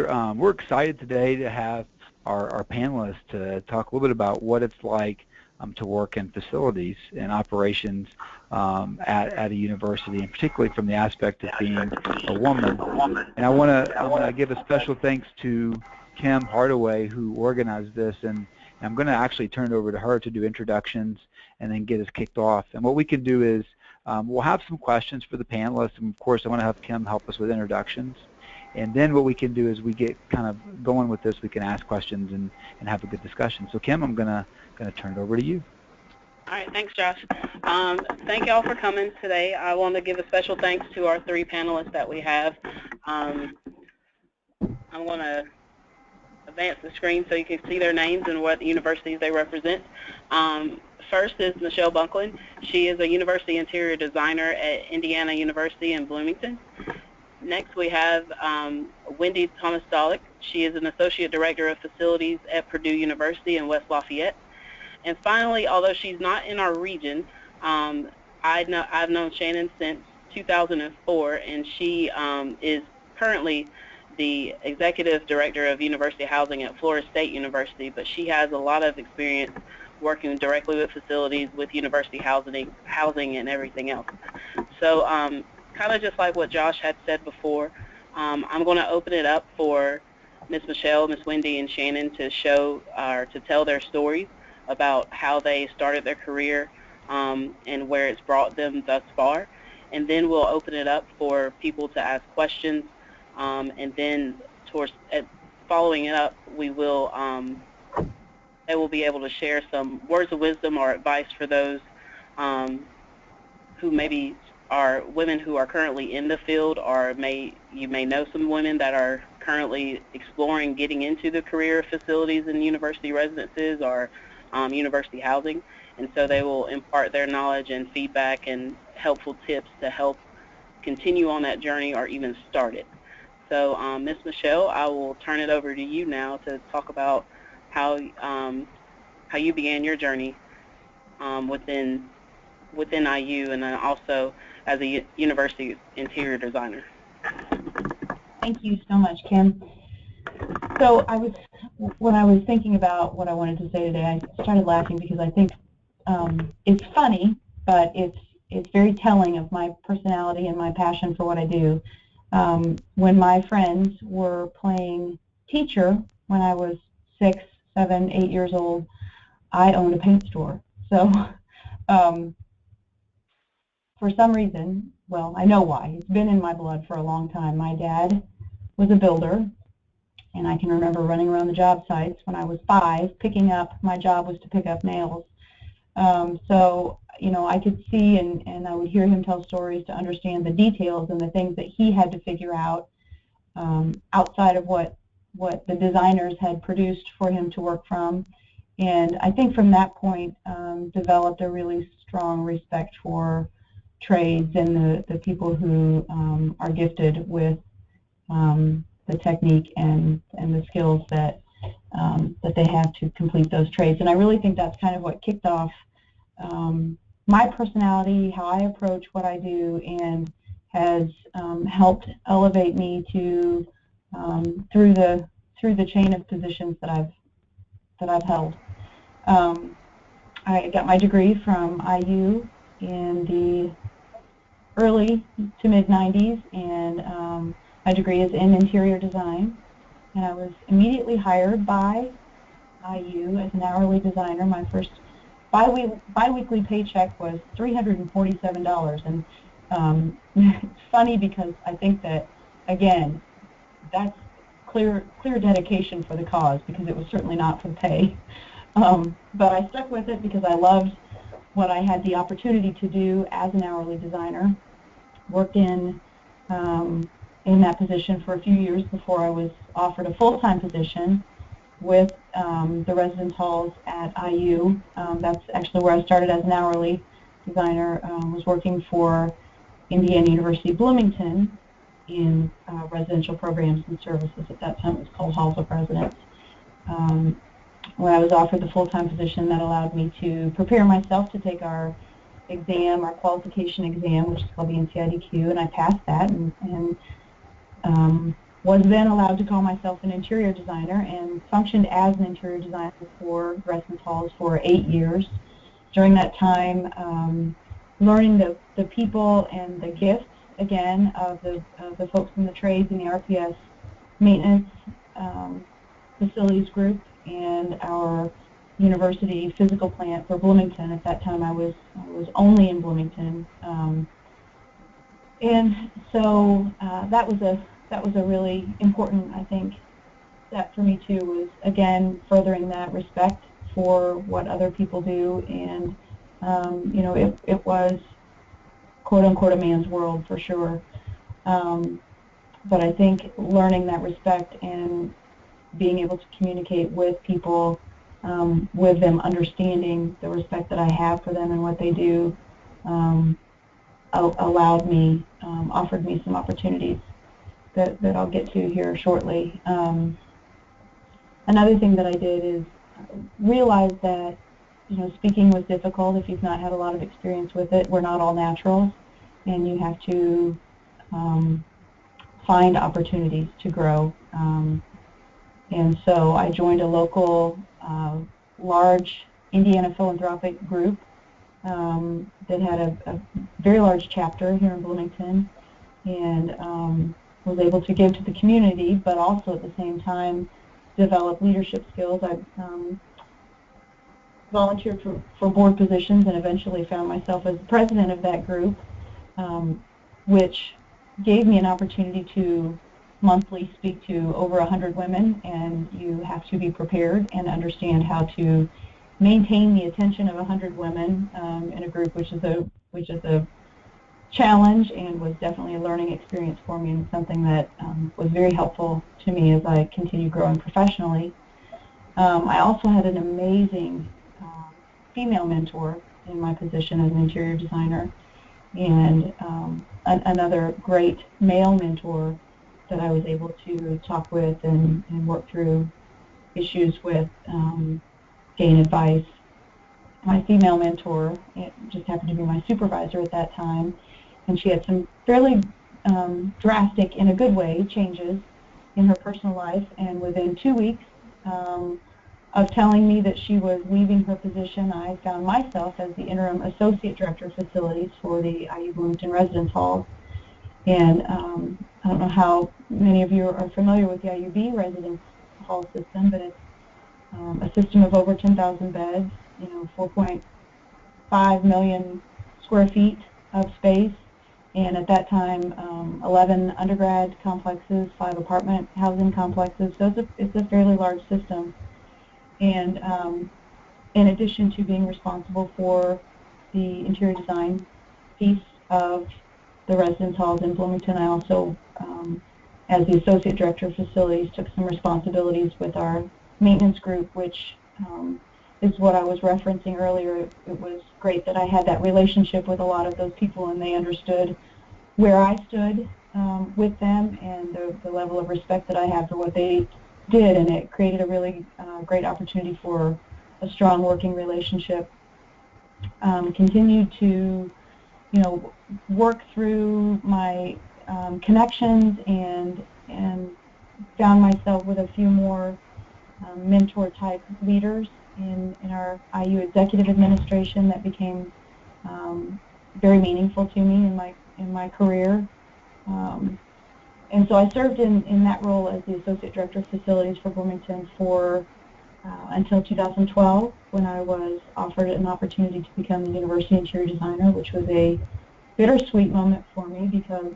We're excited today to have our panelists to talk a little bit about what it's like to work in facilities and operations at a university, and particularly from the aspect of being a woman. And I want to give a special thanks to Kim Hardaway, who organized this, and I'm going to actually turn it over to her to do introductions and then get us kicked off. And what we can do is we'll have some questions for the panelists, and of course I want to have Kim help us with introductions. And then what we can do is we get kind of going with this, we can ask questions and have a good discussion. So Kim, I'm gonna turn it over to you. All right, thanks, Josh. Thank y'all for coming today. I want to give a special thanks to our three panelists that we have. I'm going to advance the screen so you can see their names and what universities they represent. First is Michele Bucklin. She is a university interior designer at Indiana University in Bloomington. Next we have Wendy Tommas-Dolick. She is an associate director of facilities at Purdue University in West Lafayette. And finally, although she's not in our region, I've known Shannon since 2004, and she is currently the executive director of university housing at Florida State University, but she has a lot of experience working directly with facilities, with university housing and everything else. So kind of just like what Josh had said before, I'm going to open it up for Ms. Michele, Ms. Wendy, and Shannon to show or to tell their stories about how they started their career and where it's brought them thus far. And then we'll open it up for people to ask questions, and then following it up, they will be able to share some words of wisdom or advice for those who maybe are women who are currently in the field, or you may know some women that are currently exploring getting into the career of facilities and university residences or university housing. And so they will impart their knowledge and feedback and helpful tips to help continue on that journey or even start it. So Ms. Michele, I will turn it over to you now to talk about how you began your journey within IU, and then also as a university interior designer. Thank you so much, Kim. So when I was thinking about what I wanted to say today, I started laughing because I think it's funny, but it's very telling of my personality and my passion for what I do. When my friends were playing teacher when I was 6, 7, 8 years old, I owned a paint store. So for some reason, well, I know why. It's been in my blood for a long time. My dad was a builder, and I can remember running around the job sites when I was 5, my job was to pick up nails. So, you know, I could see and I would hear him tell stories to understand the details and the things that he had to figure out outside of what the designers had produced for him to work from. And I think from that point developed a really strong respect for trades and the people who are gifted with the technique and the skills that they have to complete those trades. And I really think that's kind of what kicked off my personality, how I approach what I do, and has helped elevate me to through the chain of positions that I've held. I got my degree from IU in the early to mid 90s, and my degree is in interior design, and I was immediately hired by IU as an hourly designer. My first biweekly paycheck was $347, and it's funny because I think that, again, that's clear dedication for the cause, because it was certainly not for the pay. But I stuck with it because I loved what I had the opportunity to do as an hourly designer. Worked in that position for a few years before I was offered a full-time position with the residence halls at IU. That's actually where I started as an hourly designer. Was working for Indiana University Bloomington in residential programs and services. At that time it was called Halls of Residence. When I was offered the full-time position, that allowed me to prepare myself to take our exam, our qualification exam, which is called the NCIDQ, and I passed that, and was then allowed to call myself an interior designer and functioned as an interior designer for residence halls for 8 years. During that time, learning the people and the gifts, again, of the folks in the trades in the RPS maintenance facilities group and our university physical plant for Bloomington. At that time, I was only in Bloomington, and so that was a really important, I think, step for me too. Was again furthering that respect for what other people do, and you know, it was quote unquote a man's world for sure. But I think learning that respect and being able to communicate with people, with them understanding the respect that I have for them and what they do, allowed me, offered me some opportunities that I'll get to here shortly. Another thing that I did is realize that, you know, speaking was difficult if you've not had a lot of experience with it. We're not all naturals, and you have to find opportunities to grow. And so I joined a local large Indiana philanthropic group that had a very large chapter here in Bloomington, and was able to give to the community, but also at the same time develop leadership skills. I volunteered for board positions and eventually found myself as president of that group, which gave me an opportunity to monthly speak to over 100 women, and you have to be prepared and understand how to maintain the attention of 100 women in a group, which is a challenge and was definitely a learning experience for me, and something that was very helpful to me as I continued growing professionally. I also had an amazing female mentor in my position as an interior designer, and another great male mentor that I was able to talk with and work through issues with, gain advice. My female mentor, it just happened to be my supervisor at that time, and she had some fairly drastic, in a good way, changes in her personal life, and within 2 weeks of telling me that she was leaving her position, I found myself as the interim associate director of facilities for the IU Bloomington residence halls. And I don't know how many of you are familiar with the IUB residence hall system, but it's a system of over 10,000 beds, you know, 4.5 million square feet of space, and at that time 11 undergrad complexes, 5 apartment housing complexes, so it's a fairly large system. And in addition to being responsible for the interior design piece of the residence halls in Bloomington, I also, as the associate director of facilities, took some responsibilities with our maintenance group, which is what I was referencing earlier. It was great that I had that relationship with a lot of those people, and they understood where I stood with them and the level of respect that I have for what they did, and it created a really great opportunity for a strong working relationship. Continued to, you know, work through my connections and found myself with a few more mentor-type leaders in our IU executive administration that became very meaningful to me in my career. And so I served in that role as the Associate Director of Facilities for Bloomington for until 2012, when I was offered an opportunity to become the University Interior Designer, which was a bittersweet moment for me because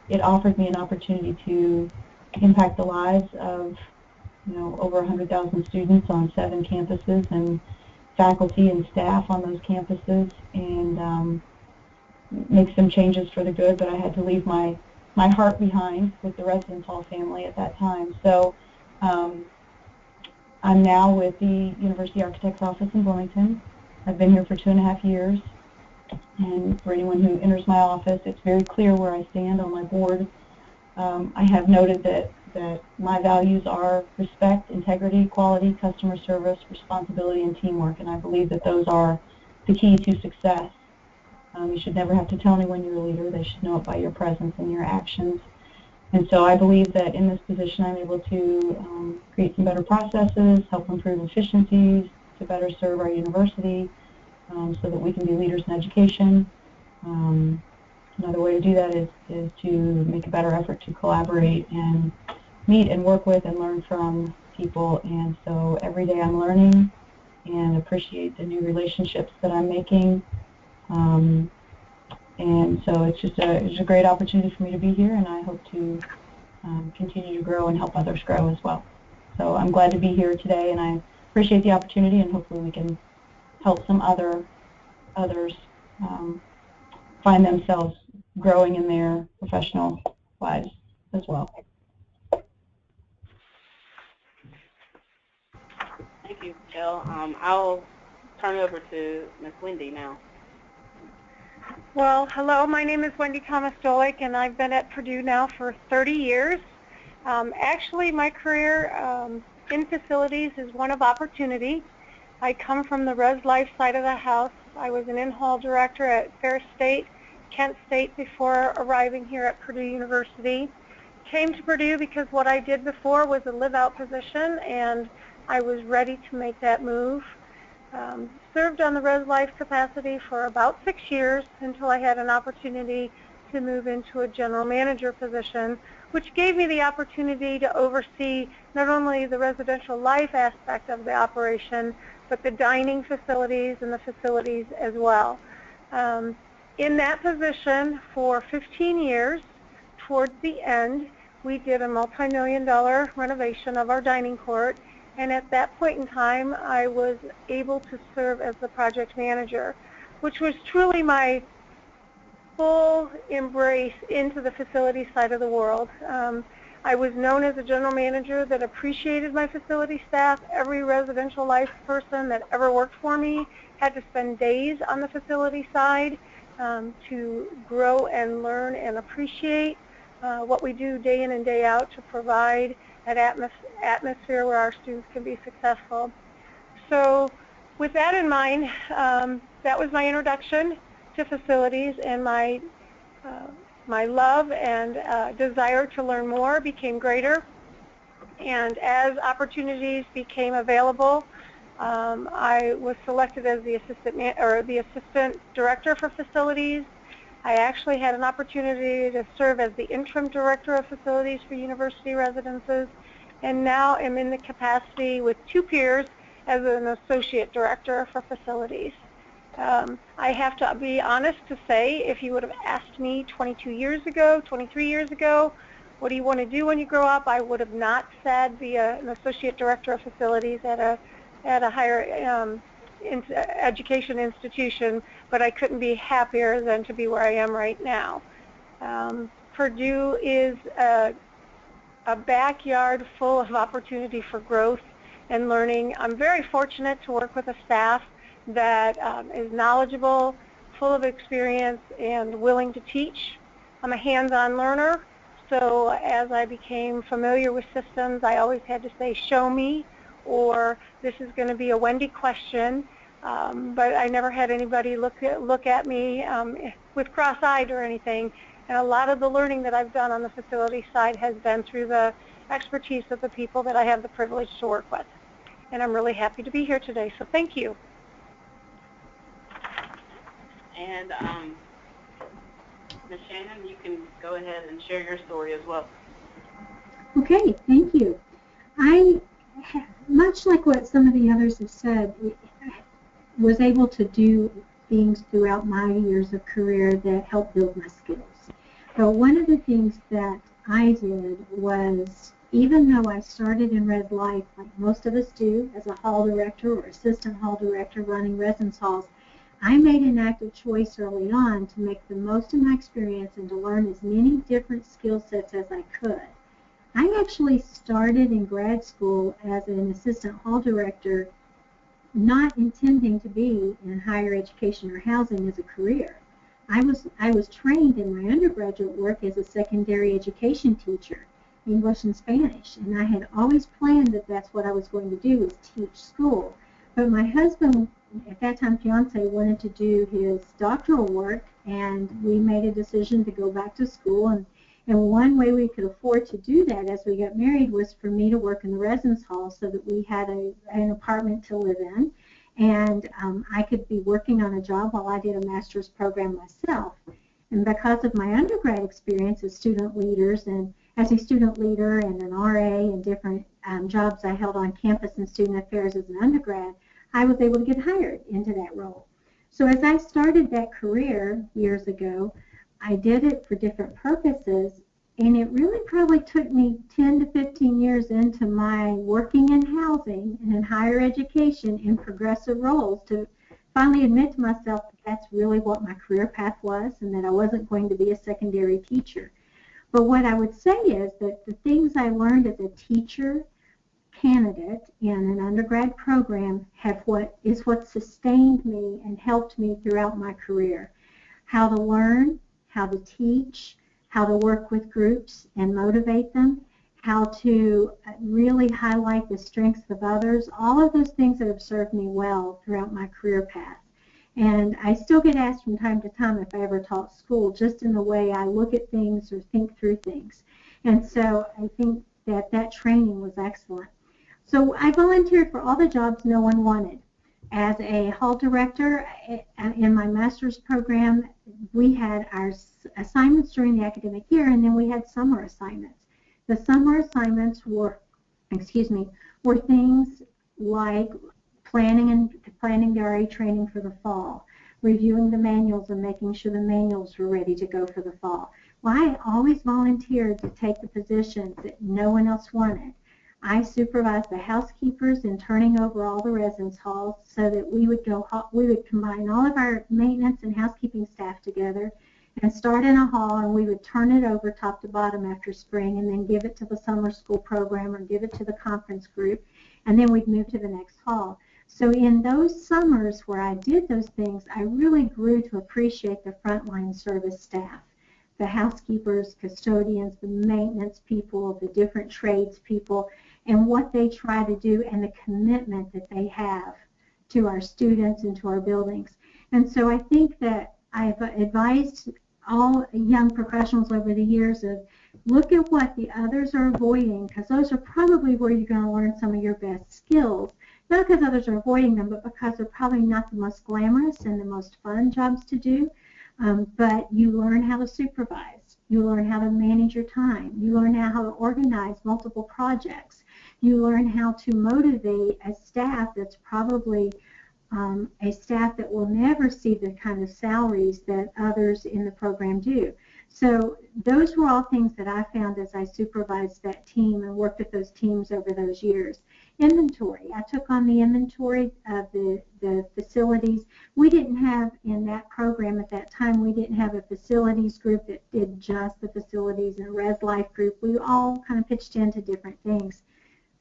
it offered me an opportunity to impact the lives of, you know, over 100,000 students on 7 campuses and faculty and staff on those campuses, and make some changes for the good. But I had to leave my heart behind with the residence hall family at that time. So I'm now with the University Architect's Office in Bloomington. I've been here for 2.5 years, and for anyone who enters my office, it's very clear where I stand on my board. I have noted that my values are respect, integrity, quality, customer service, responsibility, and teamwork, and I believe that those are the key to success. You should never have to tell anyone you're a leader. They should know it by your presence and your actions. And so I believe that in this position I'm able to create some better processes, help improve efficiencies, to better serve our university so that we can be leaders in education. Another way to do that is to make a better effort to collaborate and meet and work with and learn from people. And so every day I'm learning and appreciate the new relationships that I'm making. And so it's just a great opportunity for me to be here, and I hope to continue to grow and help others grow as well. So I'm glad to be here today, and I appreciate the opportunity, and hopefully we can help some others find themselves growing in their professional lives as well. Thank you, Michele. I'll turn it over to Ms. Wendy now. Well, hello, my name is Wendy Tommas-Dolick, and I've been at Purdue now for 30 years. Actually, my career in facilities is one of opportunity. I come from the res life side of the house. I was an in-hall director at Ferris State, Kent State before arriving here at Purdue University. Came to Purdue because what I did before was a live-out position, and I was ready to make that move. Served on the res life capacity for about 6 years until I had an opportunity to move into a general manager position, which gave me the opportunity to oversee not only the residential life aspect of the operation, but the dining facilities and the facilities as well. In that position for 15 years, towards the end, we did a multi-million-dollar renovation of our dining court. And at that point in time, I was able to serve as the project manager, which was truly my full embrace into the facility side of the world. I was known as a general manager that appreciated my facility staff. Every residential life person that ever worked for me had to spend days on the facility side to grow and learn and appreciate what we do day in and day out to provide an atmosphere where our students can be successful. So with that in mind, that was my introduction to facilities, and my love and desire to learn more became greater. And as opportunities became available, I was selected as the assistant director for facilities. I actually had an opportunity to serve as the interim director of facilities for university residences, and now am in the capacity with 2 peers as an associate director for facilities. I have to be honest to say, if you would have asked me 22 years ago, 23 years ago, what do you want to do when you grow up, I would have not said be an associate director of facilities at a higher education institution, but I couldn't be happier than to be where I am right now. Purdue is a backyard full of opportunity for growth and learning. I'm very fortunate to work with a staff that is knowledgeable, full of experience, and willing to teach. I'm a hands-on learner, so as I became familiar with systems, I always had to say, show me, or this is going to be a Wendy question, but I never had anybody look at me with cross-eyed or anything. And a lot of the learning that I've done on the facility side has been through the expertise of the people that I have the privilege to work with. And I'm really happy to be here today, so thank you. And Ms. Shannon, you can go ahead and share your story as well. Okay, thank you. Much like what some of the others have said, was able to do things throughout my years of career that helped build my skills. So one of the things that I did was, even though I started in res life, like most of us do, as a hall director or assistant hall director running residence halls, I made an active choice early on to make the most of my experience and to learn as many different skill sets as I could. I actually started in grad school as an assistant hall director, not intending to be in higher education or housing as a career. I was trained in my undergraduate work as a secondary education teacher, English and Spanish, and I had always planned that that's what I was going to do, is teach school. But my husband, at that time fiance, wanted to do his doctoral work, and we made a decision to go back to school, and And one way we could afford to do that as we got married was for me to work in the residence hall so that we had an apartment to live in. And I could be working on a job while I did a master's program myself. And because of my undergrad experience as student leaders and as a student leader and an RA and different jobs I held on campus in student affairs as an undergrad, I was able to get hired into that role. So as I started that career years ago, I did it for different purposes, and it really probably took me 10 to 15 years into my working in housing and in higher education in progressive roles to finally admit to myself that that's really what my career path was and that I wasn't going to be a secondary teacher. But what I would say is that the things I learned as a teacher candidate in an undergrad program what sustained me and helped me throughout my career. How to learn, how to teach, how to work with groups and motivate them, how to really highlight the strengths of others, all of those things that have served me well throughout my career path. And I still get asked from time to time if I ever taught school, just in the way I look at things or think through things. And so I think that training was excellent. So I volunteered for all the jobs no one wanted. As a hall director in my master's program, we had our assignments during the academic year, and then we had summer assignments. The summer assignments were things like planning the RA training for the fall, reviewing the manuals and making sure the manuals were ready to go for the fall. Well, I always volunteered to take the positions that no one else wanted. I supervised the housekeepers in turning over all the residence halls so that we would combine all of our maintenance and housekeeping staff together and start in a hall, and we would turn it over top to bottom after spring and then give it to the summer school program or give it to the conference group, and then we'd move to the next hall. So in those summers where I did those things, I really grew to appreciate the frontline service staff. The housekeepers, custodians, the maintenance people, the different trades people, and what they try to do and the commitment that they have to our students and to our buildings. And so I think that I've advised all young professionals over the years of look at what the others are avoiding, because those are probably where you're going to learn some of your best skills. Not because others are avoiding them, but because they're probably not the most glamorous and the most fun jobs to do. But you learn how to supervise. You learn how to manage your time. You learn how to organize multiple projects. You learn how to motivate a staff that's probably a staff that will never see the kind of salaries that others in the program do. So those were all things that I found as I supervised that team and worked with those teams over those years. Inventory. I took on the inventory of the facilities. We didn't have in that program at that time, we didn't have a facilities group that did just the facilities and a res life group. We all kind of pitched into different things.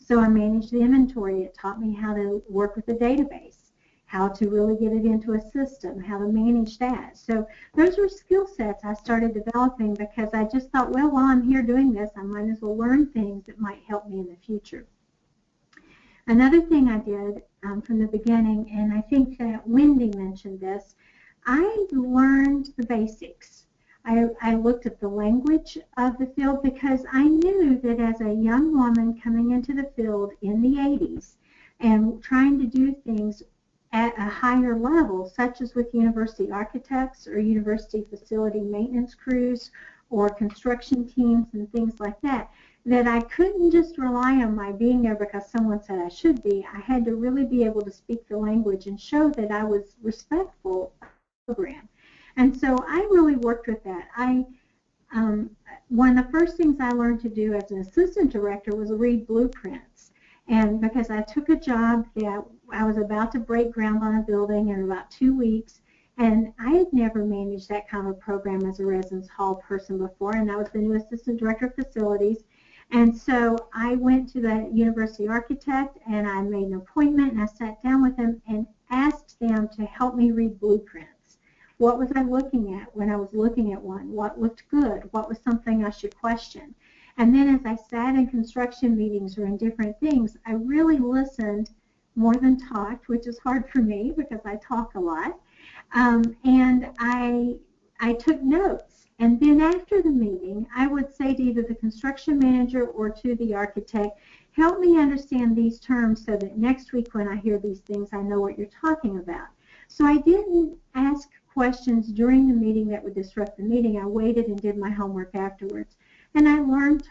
So I managed the inventory. It taught me how to work with the database, how to really get it into a system, how to manage that. So those were skill sets I started developing because I just thought, well, while I'm here doing this, I might as well learn things that might help me in the future. Another thing I did from the beginning, and I think that Wendy mentioned this, I learned the basics. I looked at the language of the field because I knew that as a young woman coming into the field in the 80s and trying to do things at a higher level, such as with university architects or university facility maintenance crews or construction teams and things like that, that I couldn't just rely on my being there because someone said I should be. I had to really be able to speak the language and show that I was respectful of the program. And so I really worked with that. One of the first things I learned to do as an assistant director was read blueprints. And because I took a job that I was about to break ground on a building in about 2 weeks, and I had never managed that kind of program as a residence hall person before, and I was the new assistant director of facilities. And so I went to the university architect, and I made an appointment, and I sat down with them and asked them to help me read blueprints. What was I looking at when I was looking at one? What looked good? What was something I should question? And then as I sat in construction meetings or in different things, I really listened more than talked, which is hard for me because I talk a lot. And I took notes. And then after the meeting, I would say to either the construction manager or to the architect, help me understand these terms so that next week when I hear these things, I know what you're talking about. So I didn't ask questions during the meeting that would disrupt the meeting. I waited and did my homework afterwards. And I learned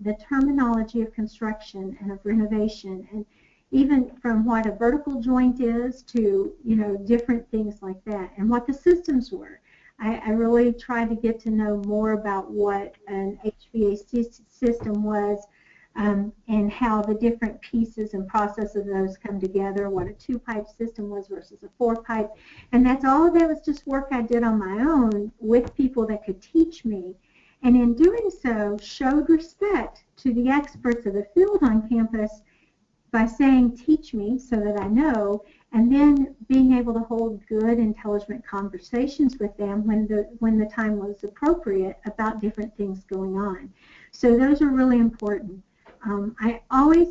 the terminology of construction and of renovation, and even from what a vertical joint is to, you know, different things like that, and what the systems were. I really tried to get to know more about what an HVAC system was, and how the different pieces and processes of those come together, what a 2-pipe system was versus a 4-pipe. And that's all that was just work I did on my own with people that could teach me. And in doing so, showed respect to the experts of the field on campus by saying, teach me so that I know, and then being able to hold good, intelligent conversations with them when the time was appropriate about different things going on. So those are really important. I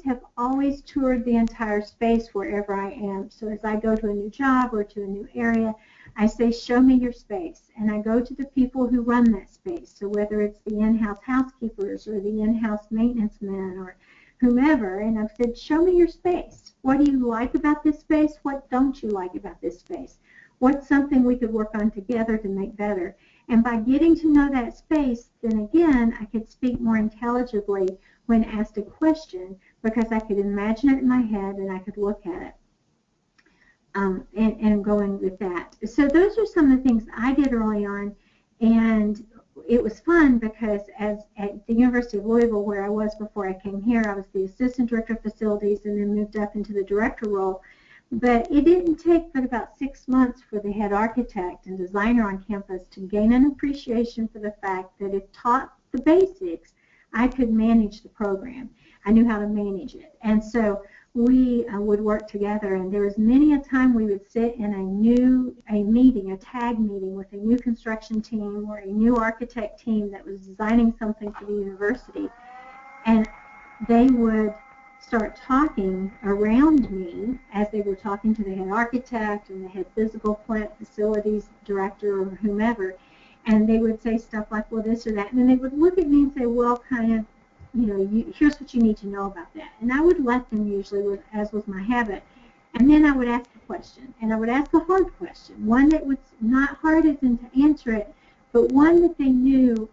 have always toured the entire space wherever I am. So as I go to a new job or to a new area, I say, show me your space. And I go to the people who run that space. So whether it's the in-house housekeepers or the in-house maintenance men or whomever, and I've said, show me your space. What do you like about this space? What don't you like about this space? What's something we could work on together to make better? And by getting to know that space, then again, I could speak more intelligibly when asked a question, because I could imagine it in my head and I could look at it and going with that. So those are some of the things I did early on, and it was fun because at the University of Louisville, where I was before I came here, I was the assistant director of facilities and then moved up into the director role. But it didn't take but about 6 months for the head architect and designer on campus to gain an appreciation for the fact that if taught the basics, I could manage the program. I knew how to manage it. And so we would work together, and there was many a time we would sit in a tag meeting with a new construction team or a new architect team that was designing something for the university, and they would start talking around me as they were talking to the head architect and the head physical plant facilities director or whomever, and they would say stuff like, well, this or that, and then they would look at me and say, well, kind of, you know, here's what you need to know about that. And I would let them usually, as was my habit, and then I would ask a question, and I would ask a hard question, one that was not hard as in to answer it, but one that they knew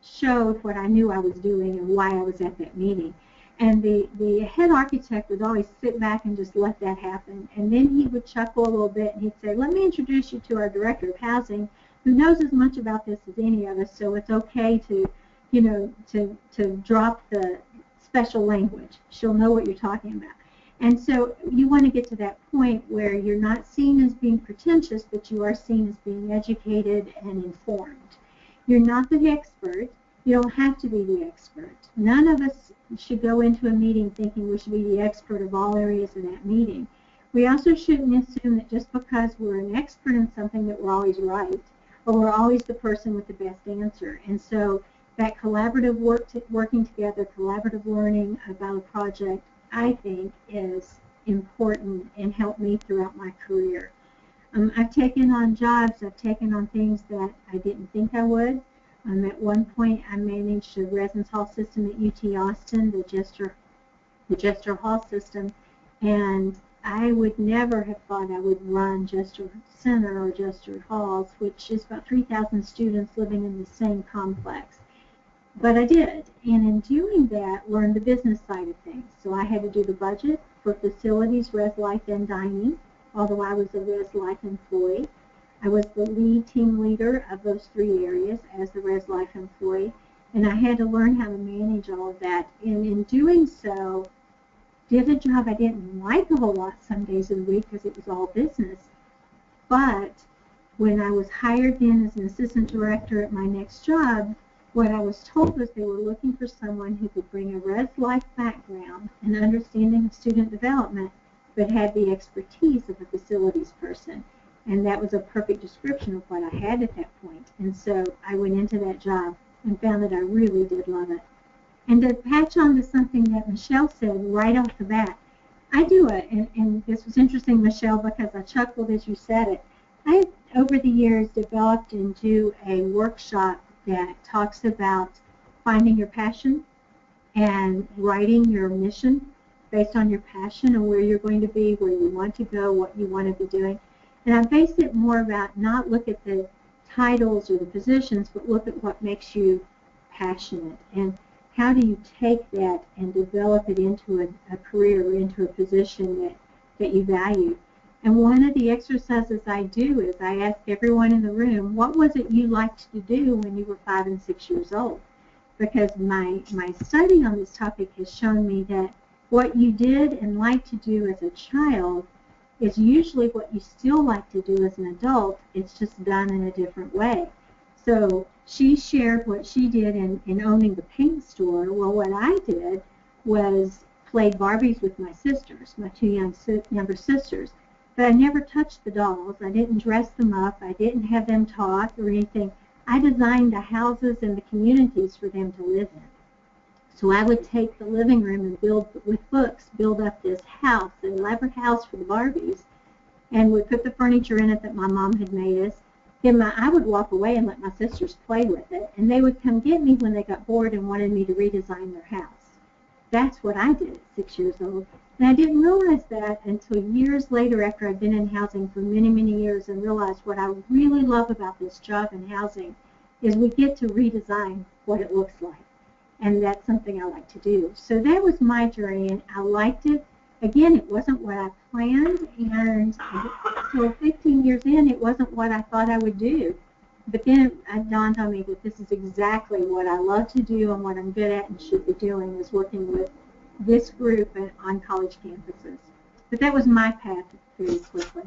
showed what I knew I was doing and why I was at that meeting. And the head architect would always sit back and just let that happen, and then he would chuckle a little bit and he'd say, let me introduce you to our director of housing, who knows as much about this as any of us, so it's okay to, you know, to drop the special language. She'll know what you're talking about. And so you want to get to that point where you're not seen as being pretentious, but you are seen as being educated and informed. You're not the expert. You don't have to be the expert. None of us should go into a meeting thinking we should be the expert of all areas of that meeting. We also shouldn't assume that just because we're an expert in something that we're always right, or we're always the person with the best answer. And so that collaborative working together, collaborative learning about a project, I think, is important and helped me throughout my career. I've taken on jobs, I've taken on things that I didn't think I would. At one point, I managed a residence hall system at UT Austin, the Jester Hall system, and I would never have thought I would run Jester Center or Jester Halls, which is about 3,000 students living in the same complex. But I did, and in doing that, learned the business side of things. So I had to do the budget for facilities, res life, and dining, although I was a res life employee. I was the lead team leader of those 3 areas as the res life employee, and I had to learn how to manage all of that. And in doing so, did a job I didn't like a whole lot some days of the week because it was all business. But when I was hired then as an assistant director at my next job, what I was told was they were looking for someone who could bring a res life background and understanding of student development, but had the expertise of a facilities person. And that was a perfect description of what I had at that point. And so I went into that job and found that I really did love it. And to patch on to something that Michele said right off the bat, I do it, and this was interesting, Michele, because I chuckled as you said it. I have, over the years, developed and do a workshop that talks about finding your passion and writing your mission based on your passion and where you're going to be, where you want to go, what you want to be doing. And I base it more about not look at the titles or the positions, but look at what makes you passionate and how do you take that and develop it into a career or into a position that you value. And one of the exercises I do is I ask everyone in the room, what was it you liked to do when you were 5 and 6 years old? Because my study on this topic has shown me that what you did and liked to do as a child is usually what you still like to do as an adult. It's just done in a different way. So she shared what she did in owning the paint store. Well, what I did was played Barbies with my sisters, my two younger sisters. But I never touched the dolls. I didn't dress them up. I didn't have them taught or anything. I designed the houses and the communities for them to live in. So I would take the living room and build up this house, an elaborate house for the Barbies, and would put the furniture in it that my mom had made us. Then I would walk away and let my sisters play with it, and they would come get me when they got bored and wanted me to redesign their house. That's what I did at 6 years old. And I didn't realize that until years later after I'd been in housing for many, many years and realized what I really love about this job in housing is we get to redesign what it looks like. And that's something I like to do. So that was my journey, and I liked it. Again, it wasn't what I planned, and so 15 years in, it wasn't what I thought I would do. But then it dawned on me that this is exactly what I love to do and what I'm good at and should be doing is working with this group on college campuses. But that was my path very quickly.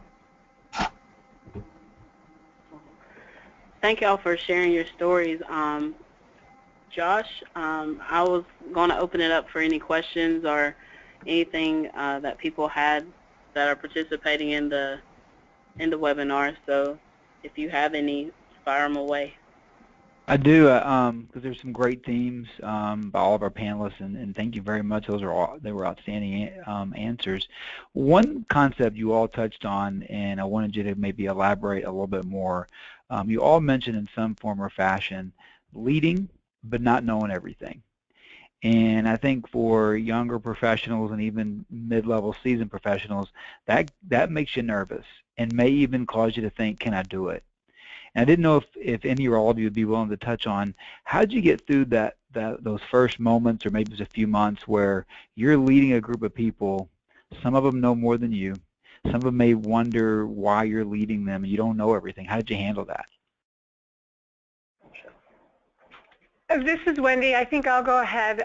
Thank y'all for sharing your stories. Josh, I was going to open it up for any questions or anything that people had that are participating in the webinar. So if you have any, fire them away. I do, because there's some great themes by all of our panelists, and thank you very much. They were outstanding answers. One concept you all touched on, and I wanted you to maybe elaborate a little bit more. You all mentioned in some form or fashion leading, but not knowing everything. And I think for younger professionals and even mid-level seasoned professionals, that makes you nervous and may even cause you to think, can I do it? And I didn't know if any or all of you would be willing to touch on how did you get through those first moments or maybe it was a few months where you're leading a group of people, some of them know more than you, some of them may wonder why you're leading them and you don't know everything. How did you handle that? This is Wendy. I think I'll go ahead,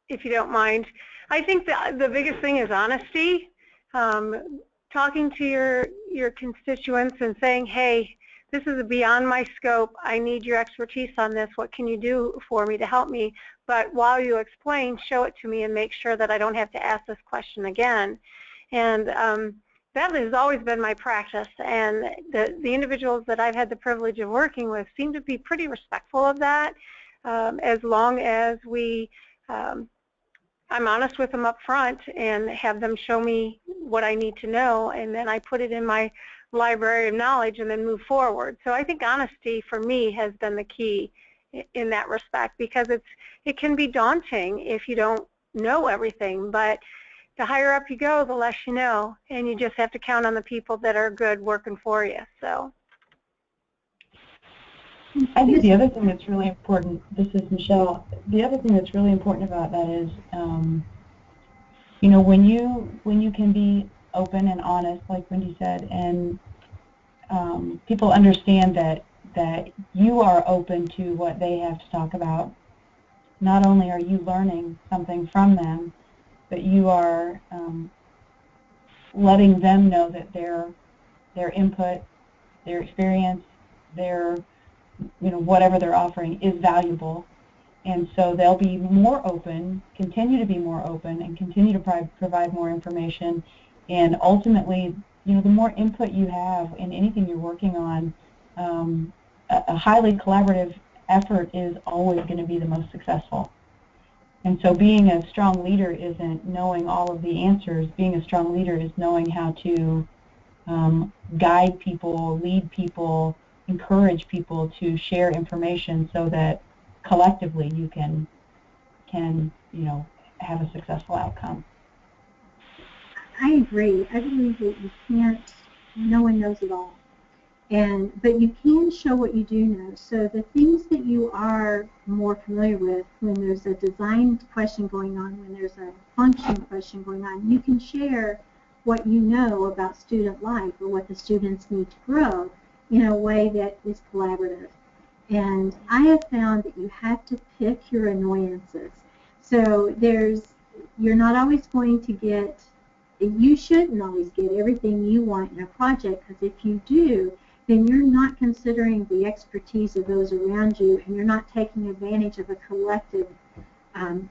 if you don't mind. I think the biggest thing is honesty. Talking to your constituents and saying, hey, this is beyond my scope. I need your expertise on this. What can you do for me to help me? But while you explain, show it to me and make sure that I don't have to ask this question again. And that has always been my practice, and the individuals that I've had the privilege of working with seem to be pretty respectful of that, as long as I'm honest with them up front and have them show me what I need to know, and then I put it in my library of knowledge and then move forward. So I think honesty for me has been the key in that respect, because it can be daunting if you don't know everything, but the higher up you go, the less you know, and you just have to count on the people that are good working for you. So I think the other thing that's really important, this is Michele, the other thing that's really important about that is, you know, when you can be open and honest, like Wendy said, and people understand that you are open to what they have to talk about, not only are you learning something from them, but you are letting them know that their input, their experience, their, you know, whatever they're offering is valuable, and so they'll be more open, continue to be more open, and continue to provide more information. And ultimately, you know, the more input you have in anything you're working on, a highly collaborative effort is always going to be the most successful. And so being a strong leader isn't knowing all of the answers. Being a strong leader is knowing how to guide people, lead people, encourage people to share information so that collectively you can have a successful outcome. I agree. I believe that you can't, no one knows it all. But you can show what you do know. So the things that you are more familiar with, when there's a design question going on, when there's a function question going on, you can share what you know about student life or what the students need to grow in a way that is collaborative. And I have found that you have to pick your annoyances. So you're not always going to get, you shouldn't always get everything you want in a project, because if you do, then you're not considering the expertise of those around you, and you're not taking advantage of a collective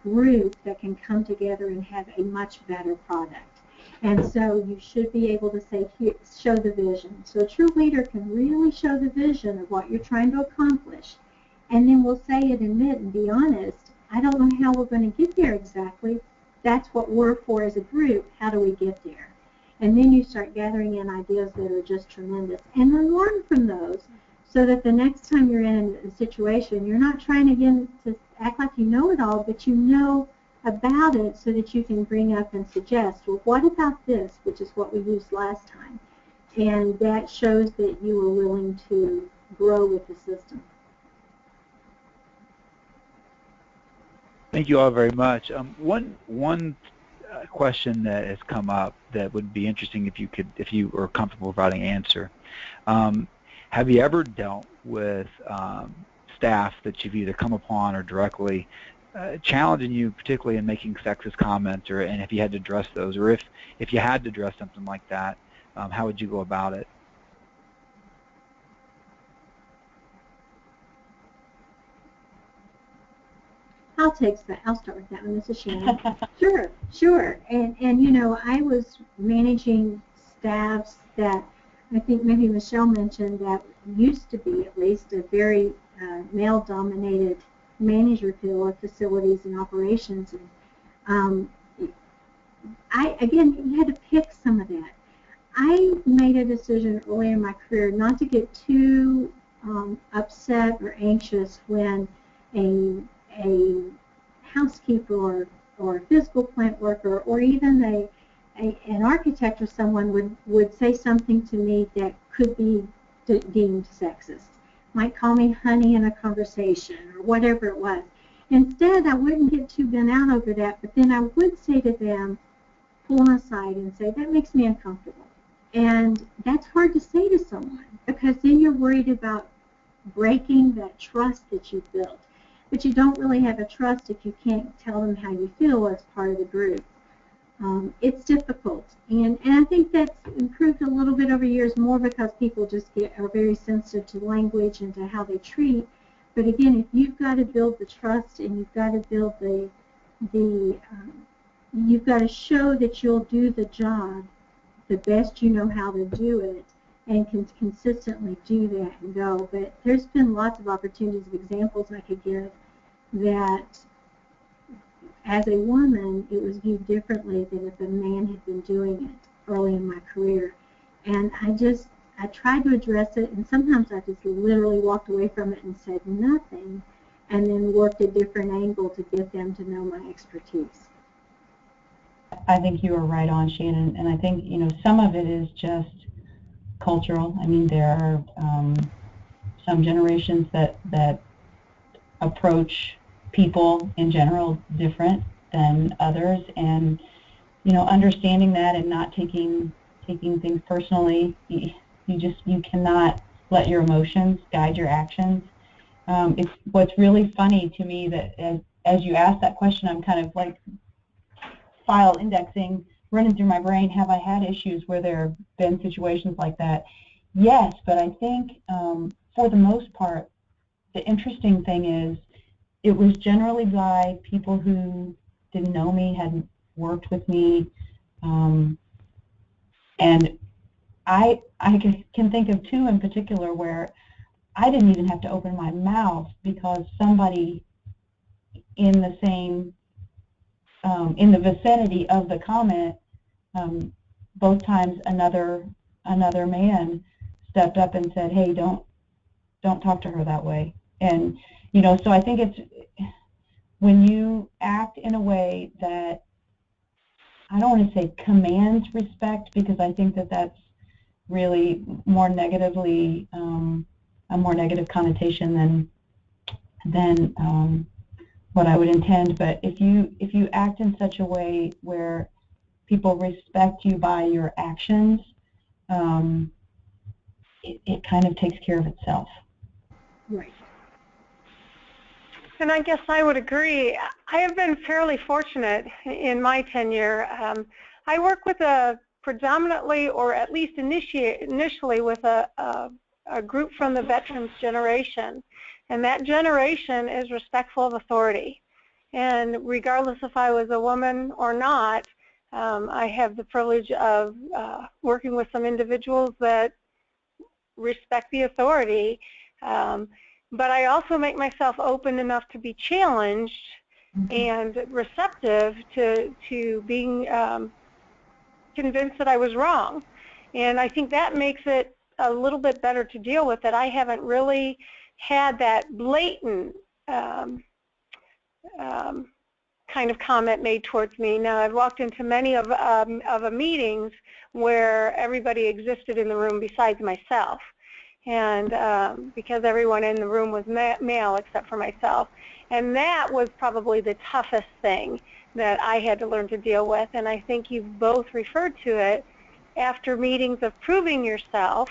group that can come together and have a much better product. And so you should be able to say, here, show the vision. So a true leader can really show the vision of what you're trying to accomplish, and then we'll say it, admit, and be honest. I don't know how we're going to get there exactly. That's what we're for as a group. How do we get there? And then you start gathering in ideas that are just tremendous. And then learn from those so that the next time you're in a situation, you're not trying again to act like you know it all, but you know about it so that you can bring up and suggest, well, what about this, which is what we used last time. And that shows that you are willing to grow with the system. Thank you all very much. One question that has come up that would be interesting if you were comfortable providing an answer. Have you ever dealt with staff that you've either come upon or directly challenging you, particularly in making sexist comments, and if you had to address those, or if you had to address something like that, how would you go about it? I'll start with that one. This is Shannon. Sure. And you know, I was managing staffs that I think maybe Michele mentioned that used to be at least a very male-dominated manager feel of facilities and operations. And again, you had to pick some of that. I made a decision early in my career not to get too upset or anxious when a housekeeper or a physical plant worker or even an architect or someone would say something to me that could be deemed sexist. Might call me honey in a conversation or whatever it was. Instead, I wouldn't get too bent out over that, but then I would say to them, pull them aside and say, that makes me uncomfortable. And that's hard to say to someone because then you're worried about breaking that trust that you've built. But you don't really have a trust if you can't tell them how you feel as part of the group. It's difficult, and I think that's improved a little bit over years more because people just are very sensitive to language and to how they treat. But again, if you've got to build the trust and you've got to build you've got to show that you'll do the job the best you know how to do it and can consistently do that and go. But there's been lots of opportunities of examples I could give that as a woman, it was viewed differently than if a man had been doing it early in my career. And I tried to address it, and sometimes I just literally walked away from it and said nothing, and then worked a different angle to get them to know my expertise. I think you are right on, Shannon, and I think, you know, some of it is just cultural. I mean, there are some generations that approach people in general different than others, and you know, understanding that and not taking things personally. You cannot let your emotions guide your actions. It's what's really funny to me that as you ask that question, I'm kind of like file indexing, running through my brain. Have I had issues where there have been situations like that? Yes, but I think for the most part, the interesting thing is it was generally by people who didn't know me, hadn't worked with me, and I can think of two in particular where I didn't even have to open my mouth because somebody in the same, in the vicinity of the comment, both times another man stepped up and said, hey, don't don't talk to her that way. And, you know, so I think it's when you act in a way that, I don't want to say commands respect, because I think that that's really more negatively, a more negative connotation than what I would intend. But if you act in such a way where people respect you by your actions, it kind of takes care of itself. Right. And I guess I would agree. I have been fairly fortunate in my tenure. I work with a predominantly, or at least initially, with a group from the veterans generation. And that generation is respectful of authority. And regardless if I was a woman or not, I have the privilege of working with some individuals that respect the authority. But I also make myself open enough to be challenged and receptive to being convinced that I was wrong. And I think that makes it a little bit better to deal with, that I haven't really had that blatant kind of comment made towards me. Now, I've walked into many of meetings where everybody existed in the room besides myself. And because everyone in the room was male except for myself. And that was probably the toughest thing that I had to learn to deal with. And I think you've both referred to it. After meetings of proving yourself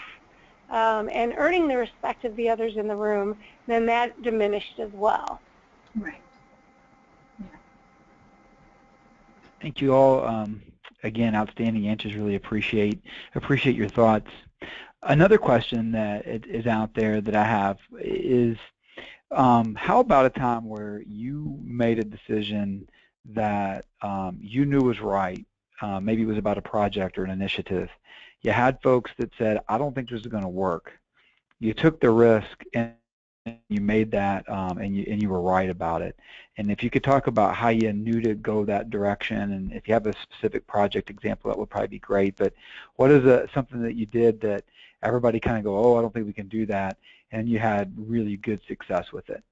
and earning the respect of the others in the room, then that diminished as well. Right. Yeah. Thank you all. Again, outstanding answers. Really appreciate your thoughts. Another question that is out there that I have is, how about a time where you made a decision that you knew was right? Maybe it was about a project or an initiative. You had folks that said, I don't think this is going to work. You took the risk and you made that, and you were right about it. And if you could talk about how you knew to go that direction, and if you have a specific project example, that would probably be great. But what is something that you did that everybody kind of go, oh, I don't think we can do that, and you had really good success with it?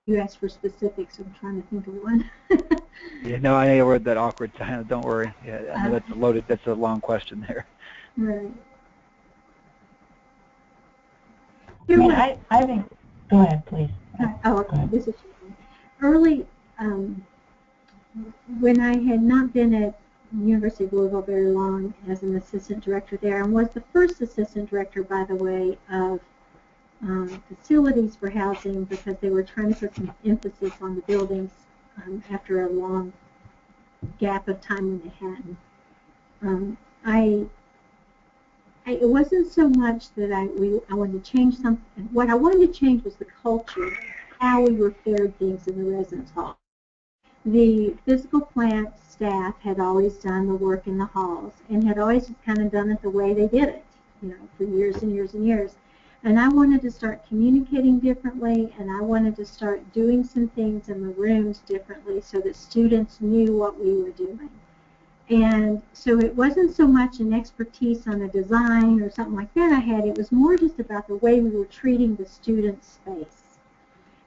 You asked for specifics. I'm trying to think of one. Yeah, no, I know that awkward time. Don't worry. Yeah, I know that's loaded. That's a long question there. Right. I think. Go ahead, please. Oh, okay. This is Shannon. Early, when I had not been at University of Louisville very long as an assistant director there, and was the first assistant director, by the way, of facilities for housing, because they were trying to put some emphasis on the buildings after a long gap of time when they hadn't. It wasn't so much that I wanted to change something. What I wanted to change was the culture, how we repaired things in the residence hall. The physical plant staff had always done the work in the halls and had always just kind of done it the way they did it, you know, for years and years and years. And I wanted to start communicating differently, and I wanted to start doing some things in the rooms differently so that students knew what we were doing. And so it wasn't so much an expertise on a design or something like that I had. It was more just about the way we were treating the student space.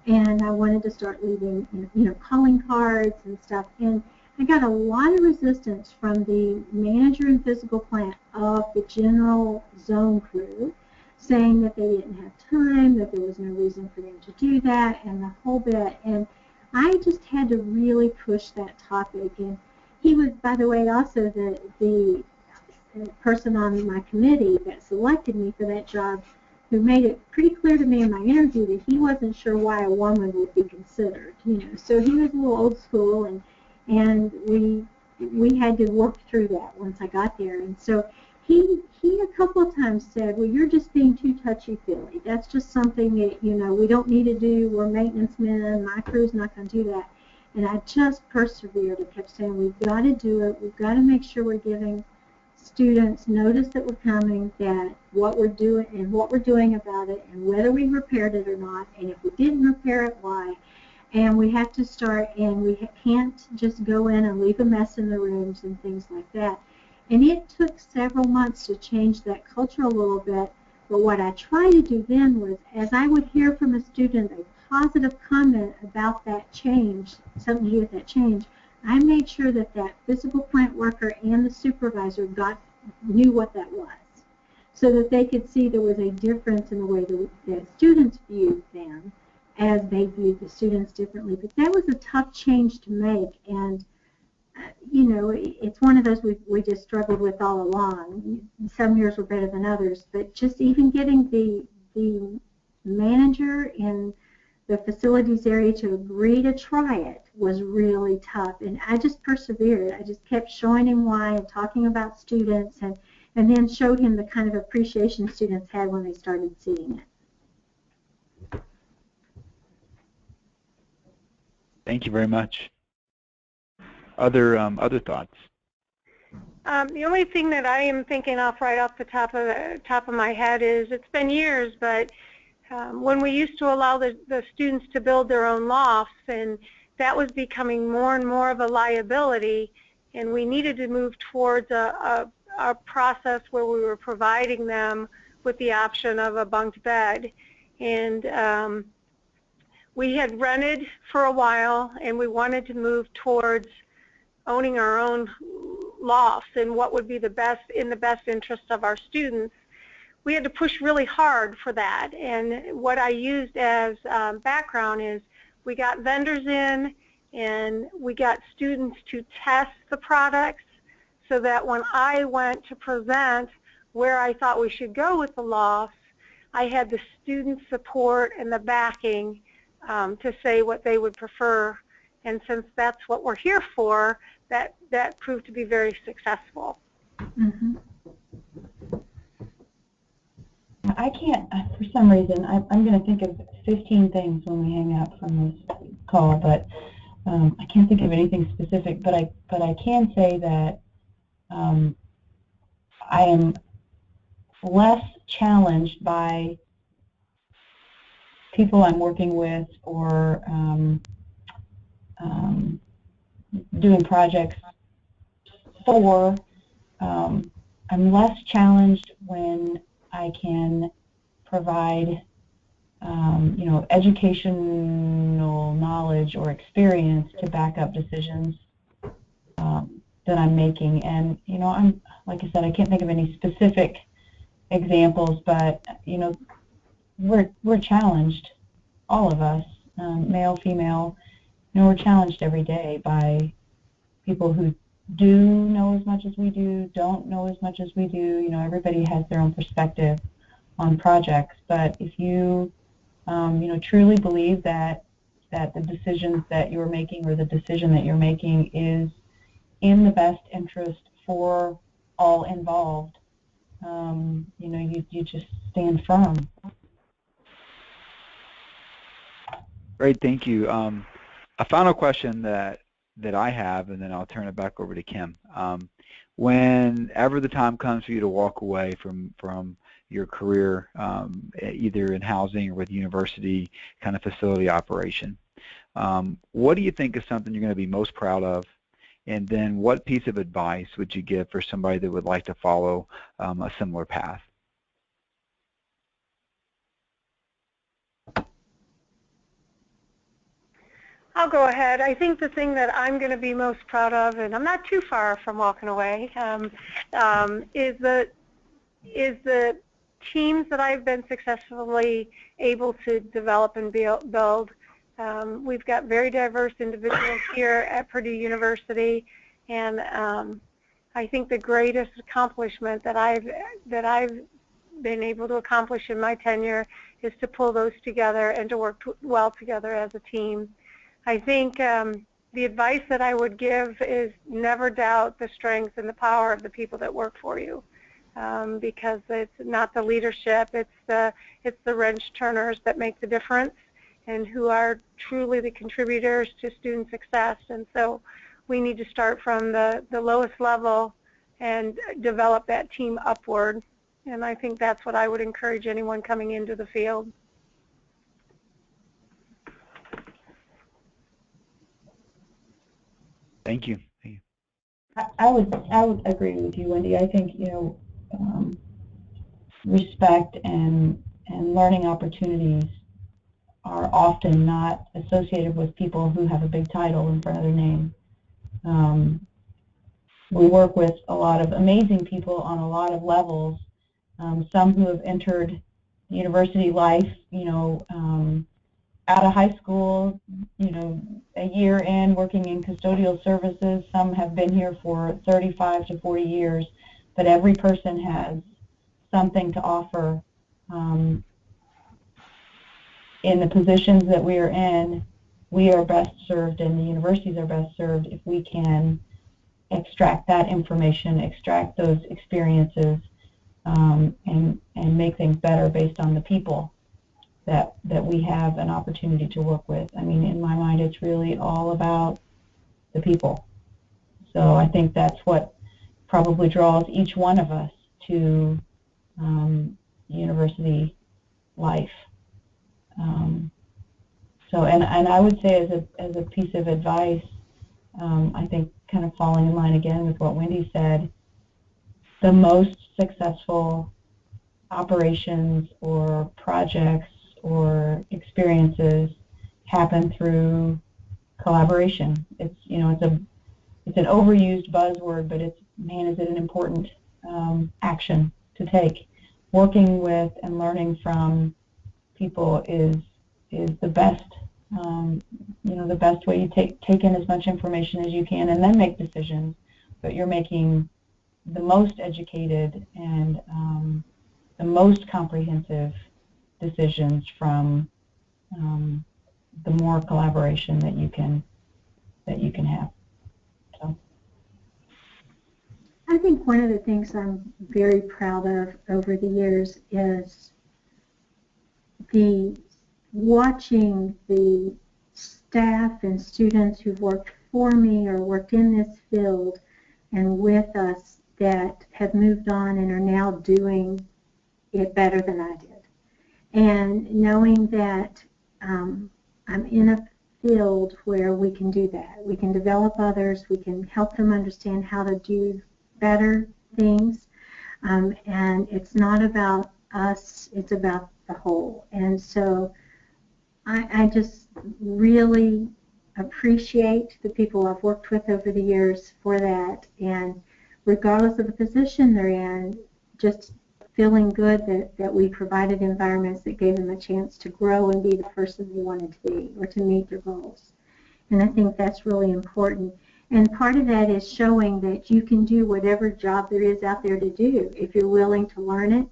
And I wanted to start leaving, you know, calling cards and stuff. And I got a lot of resistance from the manager and physical plant of the general zone crew, saying that they didn't have time, that there was no reason for them to do that, and the whole bit. And I just had to really push that topic. And he was, by the way, also the person on my committee that selected me for that job, who made it pretty clear to me in my interview that he wasn't sure why a woman would be considered. You know, so he was a little old school, and we had to work through that once I got there. And so he a couple of times said, well, you're just being too touchy-feely. That's just something that, you know, we don't need to do. We're maintenance men. My crew's not going to do that. And I just persevered and kept saying, we've got to do it. We've got to make sure we're giving students notice that we're coming, that what we're doing and what we're doing about it, and whether we repaired it or not, and if we didn't repair it, why. And we have to start, and we can't just go in and leave a mess in the rooms and things like that. And it took several months to change that culture a little bit. But what I tried to do then was, as I would hear from a student a positive comment about that change, something to do with that change, I made sure that that physical plant worker and the supervisor knew what that was, so that they could see there was a difference in the way the students viewed them as they viewed the students differently. But that was a tough change to make, and you know, it's one of those we just struggled with all along. Some years were better than others, but just even getting the manager in the facilities area to agree to try it was really tough, and I just persevered. I just kept showing him why and talking about students, and then showed him the kind of appreciation students had when they started seeing it. Thank you very much. Other thoughts? The only thing that I am thinking of right off the top of my head is, it's been years, but when we used to allow the students to build their own lofts, and that was becoming more and more of a liability, and we needed to move towards a process where we were providing them with the option of a bunked bed. And we had rented for a while, and we wanted to move towards owning our own lofts and what would be in the best interest of our students. We had to push really hard for that, and what I used as background is we got vendors in, and we got students to test the products, so that when I went to present where I thought we should go with the lofts, I had the student support and the backing to say what they would prefer. And since that's what we're here for, that proved to be very successful. Mm-hmm. I can't, for some reason, I'm going to think of 15 things when we hang up from this call, but I can't think of anything specific. But I can say that I am less challenged by people I'm working with or doing projects for. I'm less challenged when I can provide educational knowledge or experience to back up decisions that I'm making. And I'm, like I said, I can't think of any specific examples, but we're challenged, all of us, male, female. We're challenged every day by people who do know as much as we do, don't know as much as we do. Everybody has their own perspective on projects, but if you truly believe that the decisions that you're making, or the decision that you're making, is in the best interest for all involved, you just stand firm. Great, thank you. A final question that I have, and then I'll turn it back over to Kim. Whenever the time comes for you to walk away from your career, either in housing or with university kind of facility operation, what do you think is something you're going to be most proud of? And then what piece of advice would you give for somebody that would like to follow a similar path? I'll go ahead. I think the thing that I'm going to be most proud of, and I'm not too far from walking away, is the teams that I've been successfully able to develop and build. We've got very diverse individuals here at Purdue University, and I think the greatest accomplishment that I've been able to accomplish in my tenure is to pull those together and to work well together as a team. I think the advice that I would give is never doubt the strength and the power of the people that work for you, because it's not the leadership, it's the wrench turners that make the difference, and who are truly the contributors to student success. And so we need to start from the lowest level and develop that team upward. And I think that's what I would encourage anyone coming into the field. Thank you. Thank you. I would agree with you, Wendy. I think respect and learning opportunities are often not associated with people who have a big title in front of their name. We work with a lot of amazing people on a lot of levels. Some who have entered university life, out of high school, a year in working in custodial services. Some have been here for 35 to 40 years, but every person has something to offer. In the positions that we are in, we are best served, and the universities are best served if we can extract that information, extract those experiences, and make things better based on the people that we have an opportunity to work with. I mean, in my mind, it's really all about the people. So I think that's what probably draws each one of us to university life. And I would say as a piece of advice, I think kind of falling in line again with what Wendy said, the most successful operations or projects or experiences happen through collaboration. It's it's an overused buzzword, but it's, man, is it an important action to take. Working with and learning from people is the best the best way. You take in as much information as you can and then make decisions, but you're making the most educated and the most comprehensive decisions from the more collaboration that you can have. So I think one of the things I'm very proud of over the years is watching the staff and students who've worked for me or worked in this field and with us that have moved on and are now doing it better than I did. And knowing that I'm in a field where we can do that. We can develop others. We can help them understand how to do better things. And it's not about us. It's about the whole. And so I just really appreciate the people I've worked with over the years for that. And regardless of the position they're in, just feeling good that we provided environments that gave them a chance to grow and be the person they wanted to be or to meet their goals. And I think that's really important. And part of that is showing that you can do whatever job there is out there to do if you're willing to learn it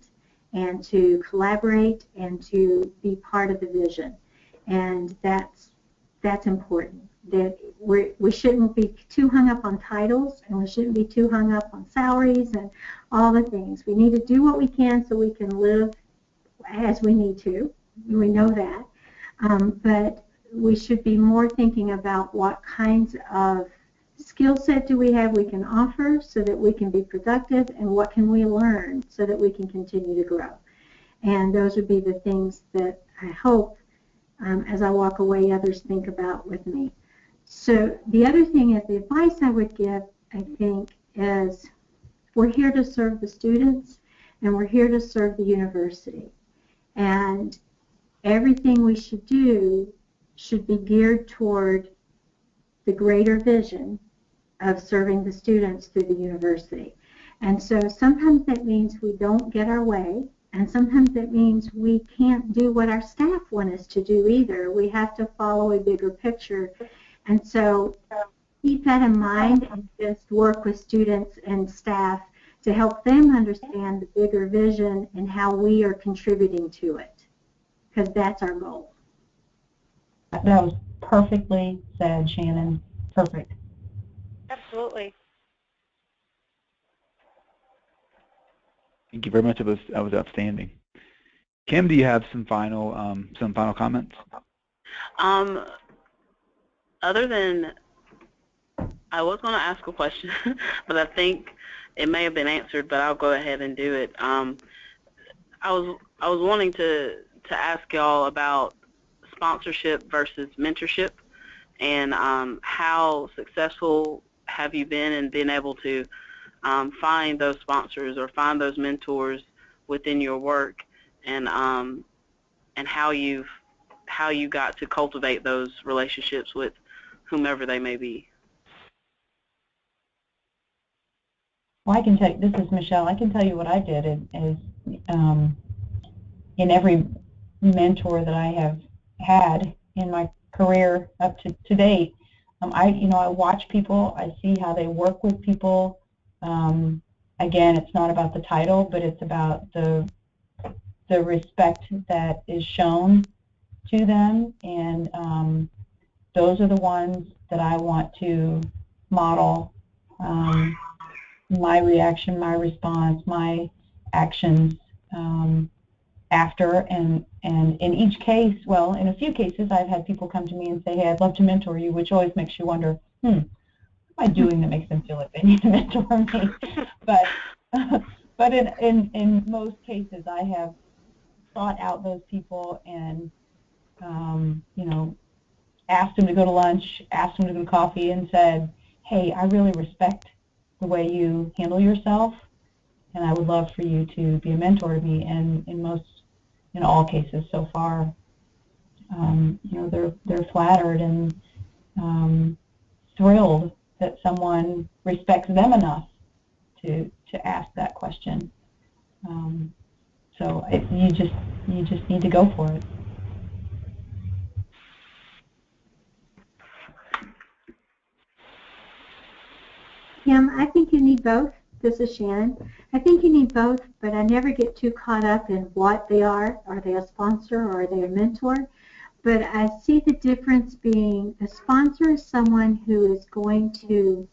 and to collaborate and to be part of the vision. And that's important. That we shouldn't be too hung up on titles, and we shouldn't be too hung up on salaries and all the things. We need to do what we can so we can live as we need to. We know that. But we should be more thinking about what kinds of skill set do we have we can offer so that we can be productive, and what can we learn so that we can continue to grow. And those would be the things that I hope as I walk away others think about with me. So the other thing is, the advice I would give, I think, is we're here to serve the students and we're here to serve the university. And everything we should do should be geared toward the greater vision of serving the students through the university. And so sometimes that means we don't get our way, and sometimes that means we can't do what our staff want us to do either. We have to follow a bigger picture. And so keep that in mind and just work with students and staff to help them understand the bigger vision and how we are contributing to it, because that's our goal. that was perfectly said, Shannon. Perfect. Absolutely. Thank you very much. That was outstanding. Kim, do you have some final comments? Other than, I was going to ask a question, but I think it may have been answered, but I'll go ahead and do it. I was wanting to ask y'all about sponsorship versus mentorship. and how successful have you been in being able to find those sponsors or find those mentors within your work, and how you got to cultivate those relationships with whomever they may be. Well, I can tell you, this is Michele. I can tell you what I did is in every mentor that I have had in my career up to date, I watch people. I see how they work with people. Again, it's not about the title, but it's about the respect that is shown to them, and those are the ones that I want to model my reaction, my response, my actions after. And in each case, well, in a few cases, I've had people come to me and say, hey, I'd love to mentor you, which always makes you wonder, what am I doing that makes them feel like they need to mentor me? But in most cases, I have sought out those people and asked them to go to lunch, asked them to go to coffee, and said, hey, I really respect the way you handle yourself, and I would love for you to be a mentor to me. And in all cases so far, they're flattered and thrilled that someone respects them enough to ask that question. So you just need to go for it. Kim, I think you need both. This is Shannon. I think you need both, but I never get too caught up in what they are. Are they a sponsor or are they a mentor? But I see the difference being a sponsor is someone who is going to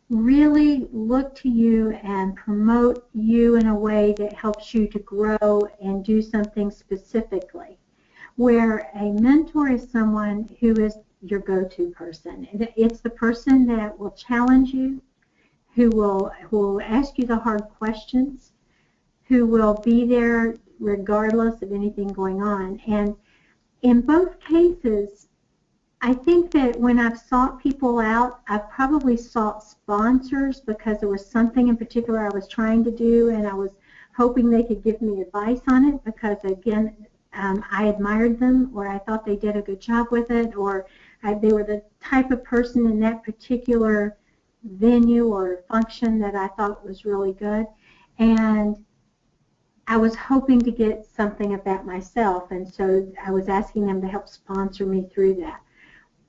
really look to you and promote you in a way that helps you to grow and do something specifically. Where a mentor is someone who is your go-to person. It's the person that will challenge you, who will ask you the hard questions, who will be there regardless of anything going on. And in both cases, I think that when I've sought people out, I've probably sought sponsors because there was something in particular I was trying to do, and I was hoping they could give me advice on it because, again, I admired them, or I thought they did a good job with it, or they were the type of person in that particular venue or function that I thought was really good. And I was hoping to get something of that myself, and so I was asking them to help sponsor me through that.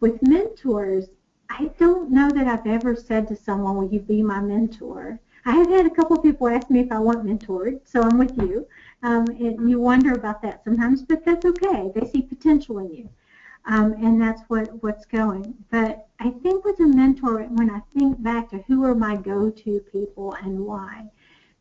With mentors, I don't know that I've ever said to someone, will you be my mentor? I have had a couple of people ask me if I want mentored, so I'm with you. And you wonder about that sometimes, but that's okay. They see potential in you, and that's what's going. But I think with a mentor, when I think back to who are my go-to people and why,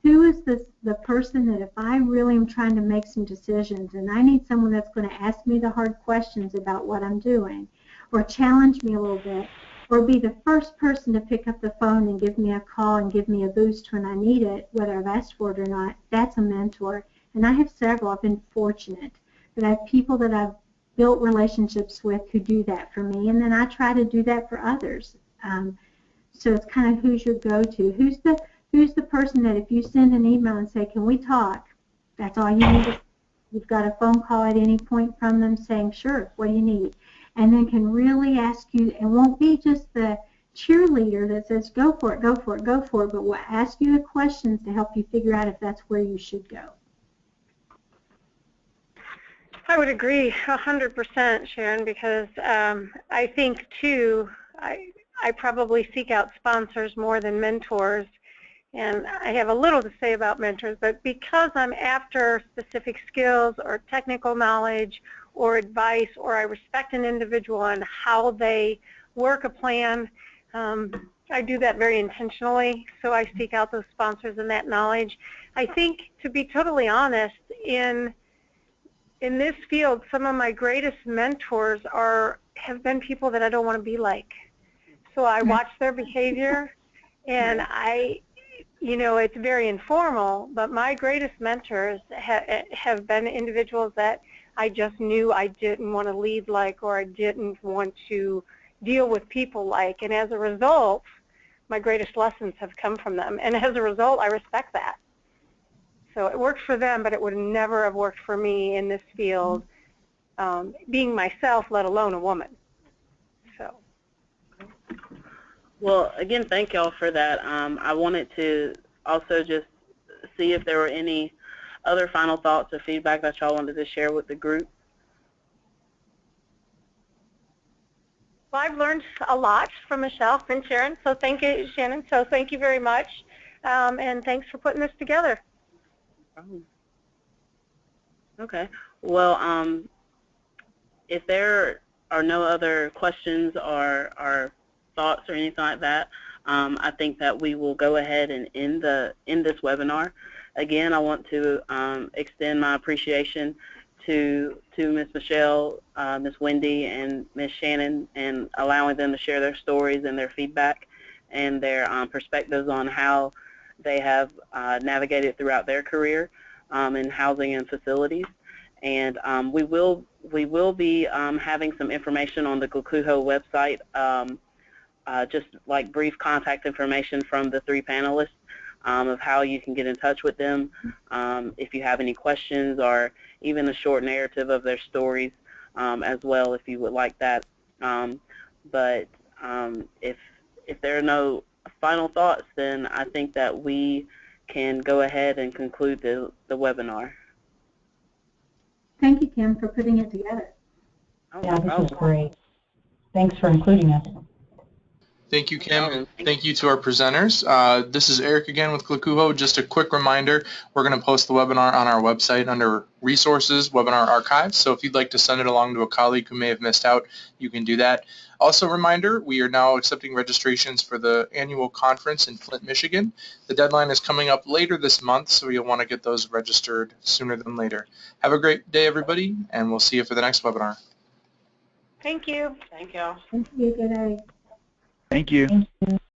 who is the person that if I really am trying to make some decisions and I need someone that's going to ask me the hard questions about what I'm doing, or challenge me a little bit, or be the first person to pick up the phone and give me a call and give me a boost when I need it, whether I've asked for it or not, that's a mentor. And I have several. I've been fortunate that I have people that I've built relationships with who do that for me, and then I try to do that for others. So it's kind of who's your go-to. Who's the person that if you send an email and say, can we talk, that's all you need. You've got a phone call at any point from them saying, sure, what do you need? And then can really ask you, and won't be just the cheerleader that says, go for it, go for it, go for it, but will ask you the questions to help you figure out if that's where you should go. I would agree 100%, Sharon, because I think, too, I probably seek out sponsors more than mentors. And I have a little to say about mentors, but because I'm after specific skills or technical knowledge or advice, or I respect an individual on how they work a plan, I do that very intentionally, so I seek out those sponsors and that knowledge. I think, to be totally honest, in this field, some of my greatest mentors have been people that I don't want to be like. So I watch their behavior, and you know, it's very informal, but my greatest mentors have been individuals that I just knew I didn't want to lead like, or I didn't want to deal with people like, and as a result, my greatest lessons have come from them, and as a result, I respect that. So it worked for them, but it would never have worked for me in this field, being myself, let alone a woman. So. Well, again, thank y'all for that. I wanted to also just see if there were any other final thoughts or feedback that y'all wanted to share with the group. Well, I've learned a lot from Michele and Sharon, so thank you, Shannon. So thank you very much, and thanks for putting this together. Okay. Well, if there are no other questions or thoughts or anything like that, I think that we will go ahead and end this webinar. Again, I want to extend my appreciation to Ms. Michele, Ms. Wendy, and Ms. Shannon, and allowing them to share their stories and their feedback and their perspectives on how they have navigated throughout their career in housing and facilities. And we will be having some information on the GLCUHO website, just like brief contact information from the three panelists of how you can get in touch with them if you have any questions, or even a short narrative of their stories as well, if you would like that. But if there are no final thoughts, then I think that we can go ahead and conclude the webinar. Thank you, Kim, for putting it together. Yeah, this was great. Thanks for including us. Thank you, Kim, and thank you to our presenters. This is Eric again with GLCUHO. Just a quick reminder, we're going to post the webinar on our website under Resources, Webinar Archives, so if you'd like to send it along to a colleague who may have missed out, you can do that. Also, reminder, we are now accepting registrations for the annual conference in Flint, Michigan. The deadline is coming up later this month, so you'll want to get those registered sooner than later. Have a great day, everybody, and we'll see you for the next webinar. Thank you. Thank y'all. Thank you. Good day. Thank you. Thank you.